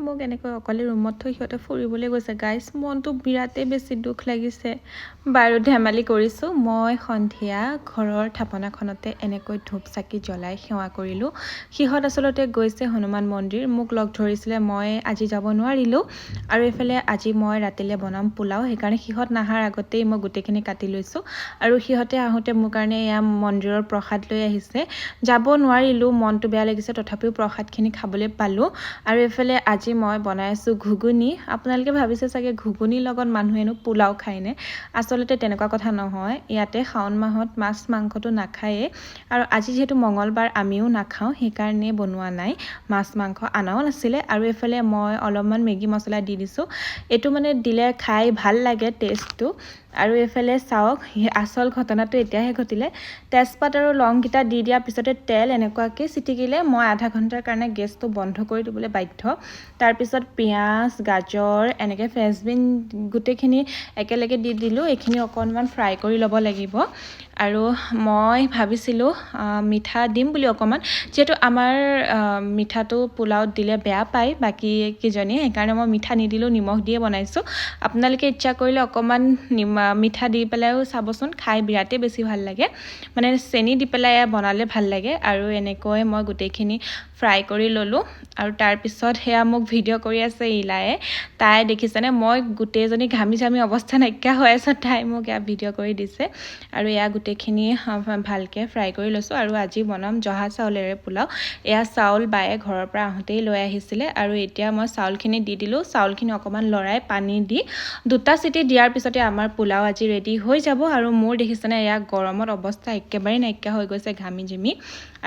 মোক এনেকৈ অকলে ৰুমত থৈ সিহঁতে ফুৰিবলৈ গৈছে গাইছ মনটো বিৰাটেই বেছি দুখ লাগিছে বাৰু ধেমালি কৰিছোঁ মই সন্ধিয়া ঘৰৰ থাপনাখনতে এনেকৈ ধূপ চাকি জ্বলাই সেৱা কৰিলোঁ সিহঁত আচলতে গৈছে হনুমান মন্দিৰ মোক লগ ধৰিছিলে মই আজি যাব নোৱাৰিলোঁ আৰু এইফালে আজি মই ৰাতিলৈ বনাম পোলাও সেইকাৰণে সিহঁত নাহাৰ আগতেই মই গোটেইখিনি কাটি লৈছোঁ আৰু সিহঁতে আহোঁতে মোৰ কাৰণে এয়া মন্দিৰৰ প্ৰসাদ লৈ আহিছে যাব নোৱাৰিলোঁ মনটো বেয়া লাগিছে তথাপিও প্ৰসাদখিনি খাবলৈ পালোঁ আৰু এইফালে আজি মই বনাই আছোঁ ঘুগুনি আপোনালোকে ভাবিছে চাগে ঘুগুনিৰ লগত মানুহেনো পোলাও খায়নে আচলতে তেনেকুৱা কথা নহয় ইয়াতে শাওণ মাহত মাছ মাংসটো নাখায়েই আৰু আজি যেহেতু মঙ্গলবাৰ আমিও নাখাওঁ সেইকাৰণে বনোৱা নাই মাছ মাংস আনাও নাছিলে আৰু এইফালে মই অলপমান মেগী মছলা দি দিছোঁ এইটো মানে দিলে খাই ভাল লাগে টেষ্টটো আৰু এইফালে চাওক আচল ঘটনাটো এতিয়াহে ঘটিলে তেজপাত আৰু লংকেইটা দি দিয়াৰ পিছতে তেল এনেকুৱাকৈ ছিটিকিলে মই আধা ঘণ্টাৰ কাৰণে গেছটো বন্ধ কৰি দিবলৈ বাধ্য তাৰপিছত পিঁয়াজ গাজৰ এনেকৈ ফ্ৰেঞ্চবিন গোটেইখিনি একেলগে দি দিলোঁ এইখিনি অকণমান ফ্ৰাই কৰি ল'ব লাগিব আৰু মই ভাবিছিলোঁ মিঠা দিম বুলি অকণমান যিহেতু আমাৰ মিঠাটো পোলাওত দিলে বেয়া পায় বাকী কেইজনীয়ে সেইকাৰণে মই মিঠা নিদিলোঁ নিমখ দিয়ে বনাইছোঁ আপোনালোকে ইচ্ছা কৰিলে অকণমান মিঠা দি পেলাইও চাবচোন খাই বিৰাটেই বেছি ভাল লাগে মানে চেনি দি পেলাই বনালে ভাল লাগে আৰু এনেকৈ মই গোটেইখিনি ফ্ৰাই কৰি ল'লোঁ আৰু তাৰপিছত সেয়া মোক ভিডিঅ' কৰি আছে ইলায়ে তাই দেখিছেনে মই গোটেইজনী ঘামি ঘামি অৱস্থা নাইকিয়া হৈ আছে তাই মোক এয়া ভিডিঅ' কৰি দিছে আৰু এয়া গোটেইখিনি ভালকৈ ফ্ৰাই কৰি লৈছোঁ আৰু আজি বনাম জহা চাউলেৰে পোলাও এয়া চাউল বায়ে ঘৰৰ পৰা আহোঁতেই লৈ আহিছিলে আৰু এতিয়া মই চাউলখিনি দি দিলোঁ চাউলখিনি অকণমান লৰাই পানী দি দুটা চিটি দিয়াৰ পিছতে আমাৰ পোলাও আজি ৰেডি হৈ যাব আৰু মোৰ দেখিছেনে এয়া গৰমত অৱস্থা একেবাৰে নাইকিয়া হৈ গৈছে ঘামি জিমি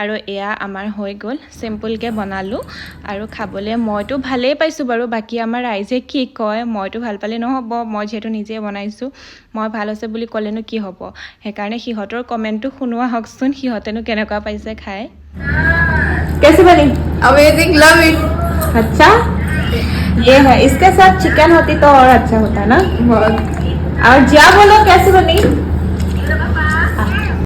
আৰু এয়া আমাৰ হৈ গ'ল চিম্পুলকৈ বনালোঁ আৰু খাবলৈ মইতো ভালেই পাইছোঁ বাৰু বাকী আমাৰ ৰাইজে কি কয় মইতো ভাল পালে নহ'ব মই যিহেতু নিজে বনাইছোঁ মই ভাল হৈছে বুলি ক'লেনো কি হ'ব সেইকাৰণে সিহঁতৰ কমেণ্টটো শুনোৱা হওকচোন সিহঁতেনো কেনেকুৱা পাইছে খাই कैसे बनी अमेजिंग लव इट अच्छा ये है इसके साथ चिकन होती तो और अच्छा होता ना बहुत और जिया बोलो कैसे बनी